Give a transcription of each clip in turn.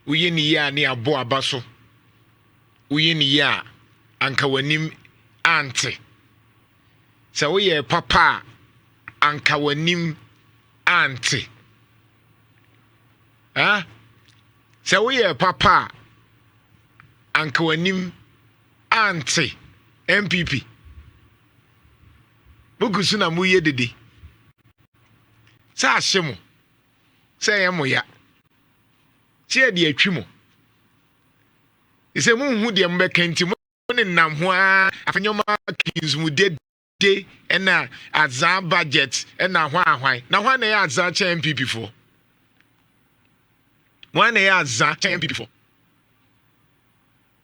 uye ni ya ni abo abaso uye ni ya anka wanim ante sɛ woyɛ papa anka wanim ante sɛ woyɛ papa anka wanim ante MPP bukusu na muye dede sɛ ahye mo sɛ yɛ mo ya sɛ de atwi mo sɛ munhu de mbɛka nti mo ne nam ho a afanyoma kins mu de na azan budget na hwan na hwan na ya azan che MPP for hwan na ya azan che MPP for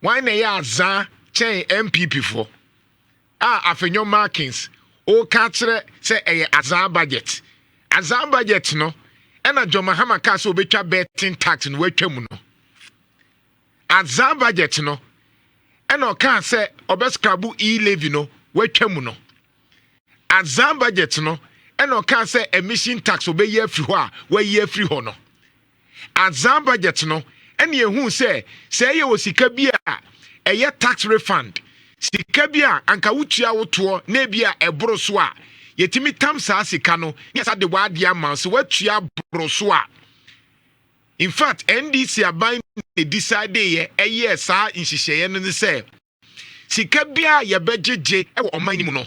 hwan na ya azan che MPP for afanyoma kins o ka kire se azan budget no na John Mahama ka se obetwa betting tax no watwa mu no azan budget no na o ka se obeskrabu e-levy no watwa mu no azan budget no na o ka se emission tax obeyi afri ho a wayi afri ho no azan budget no na ehu se ye osika bi a eye tax refund sika bi a anka wutua woto na bia eboro so a yetimi tam saa sika no yesa de wade ama so watua boro so a in fact NDC aban ne decide ye saa nhyehyeye no ne se sika bia ye bejeje e wo oman ni mu no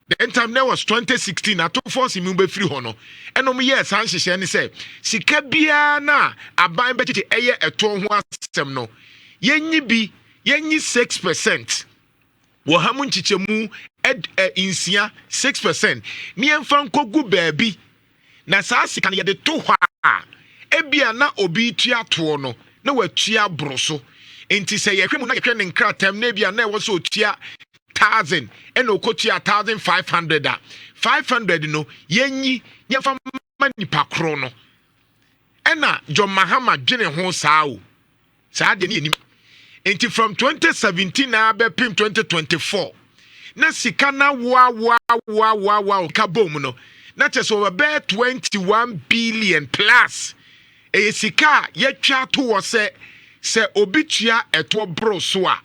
the time that was 2016 ato force mi be free ho no enom ye saa nhyehyeye ne se sika bia na aban bejeje eye eto ho asem no yenyi 6% wo hamu nchichemu insia 6% ni emfa nkogu baabi na saa sika ne de to hwa ebia na obi tua to no na watua broso enti se ye hwemu na yehwe ne nkratam na ebia na e wo so tua 1000 ena okotua 1500 a 500 no yenyi nyemfa manipa kro no ena John Mahama dwene ho saa o saa de ne enim enti from 2017 na be pim 2024 na sika na wa ka bom no na cheso be 21 billion plus sika yetwa to wo se obitua eto bro so a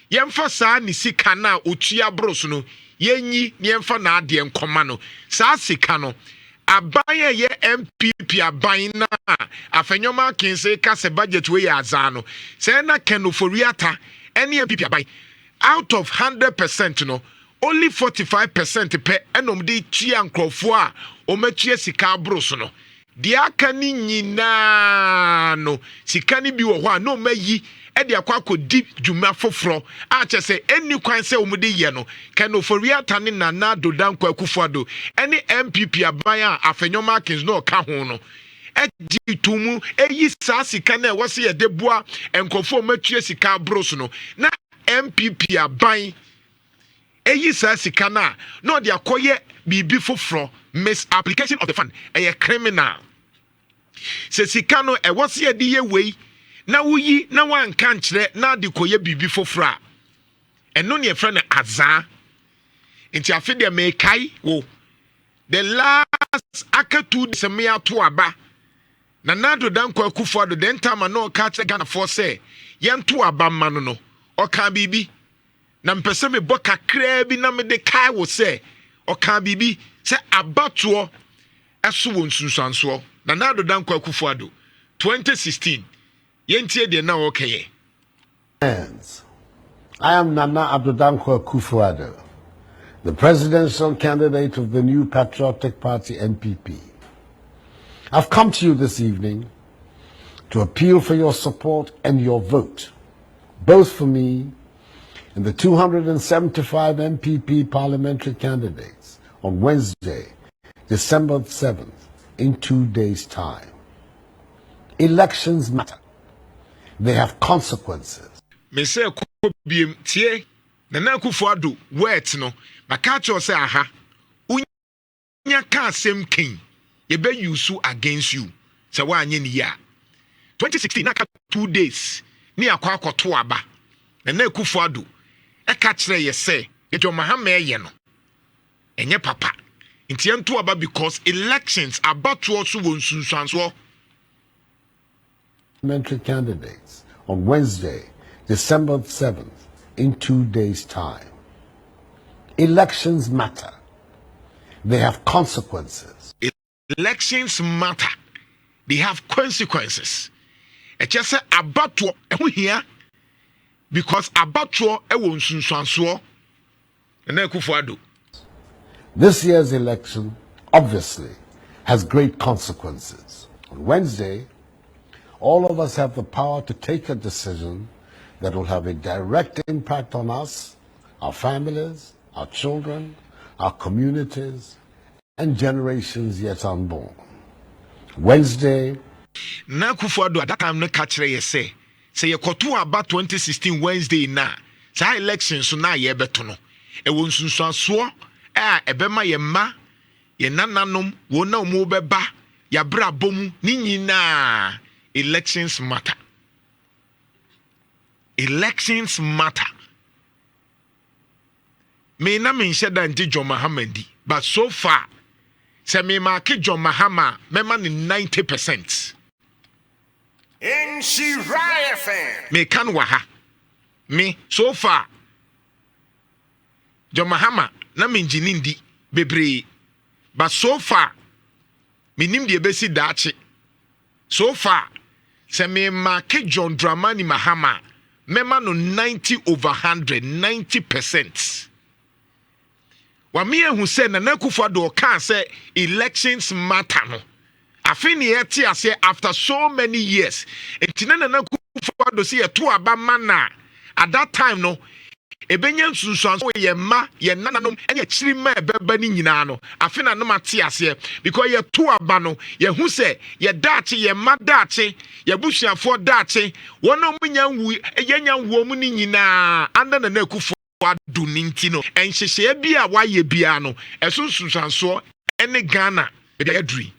yemfa saa ni sika na otua bro so no yenyi yemfa na ade enkoma no saa sika no aban ye MPP aban na afanyoma kinse ka se budget we ya azano se na kenoforiata any MPP aban out of 100% no only 45% pe enom de tua nkrofo a omatua sika bros no de aka ni nyina no sika ni bi wo ho a no mayi e de akwa di dwuma foforo a che se eni kwan se omde ye no kenoforiata ne nana dodankwa akufuado eni MPP aban a afanyoma kins no ka ho no ejitumu eyi saa sika na wo se ye de boa enkofo matua sika bros no na MPP aban eyi saa sika na no de akoye bibi foforo misapplication of the fund criminal se sika no e wo se ye de ye wei na wuyi na wanka nkyere na de koye bibi foforo eno ne efra na azaa nti afi de mekai wo the last akatu de me ato aba na nado danko akufo ado den time na o ka che Ghana for say yento aba ma no o ka bibi na mpese me boka kra bi na me de kai wo say o ka bibi se abato eso won sunsanso na nado danko akufo ado 2016 yentie de na o keye. I am Nana Abdodankwa Akufo-Addo, the presidential candidate of the New Patriotic Party NPP. I've come to you this evening to appeal for your support and your vote, both for me and the 275 NPP parliamentary candidates on Wednesday, December 7th, in 2 days' time. Elections matter. They have consequences. Me say ko biem tie na na Akufo-Addo wet no maka cho say aha unya ka asem ken ye be use against you say wa anye ni ya 2016 na ka 2 days ni akwa akoto aba na na Akufo-Addo e ka kire ye say ye jo Mahama ye no enye papa nti ento aba because elections about to also won sunsanso parliamentary candidates on Wednesday, December 7th, in 2 days' time. Elections matter. They have consequences. Elections matter. They have consequences. It's just about here because about This year's election obviously has great consequences. On Wednesday, all of us have the power to take a decision that will have a direct impact on us, our families, our children, our communities, and generations yet unborn. Wednesday. Na Kufuado at that time no catch ye say you koto about 2016 Wednesday na sa election so na ye beto no e won sunsuaso ebema ye ma ye nananom wo na omo beba ya bra bomu ni nyina. Elections matter. Elections matter. Me na me nsheda nti John Mahama di, but so far se me mark John Mahama me man 90%. Nhyira FM. Me kan wa ha. Me so far John Mahama na me njinindi bebre. But so far me nim de besi dachi. So far se me mark John Dramani Mahama me man 90/100, 90%. Wa me hu say na Kufuado kan say elections matter no. Afini yeti ase after so many years. Entina na Kufuado say to aba mana. At that time no ebenya nsunsuanso ye ma ye nananom enye chirima ebeba ni nyina no. Afina no mate ase because ye to aba no ye hu say ye dache ye ma dache ye busuafo dache wono munya wu ye nya wo mu ni nyina anda na Kufuado ninti no enhyehye bia waye bia no esunsuanso ene Ghana be adri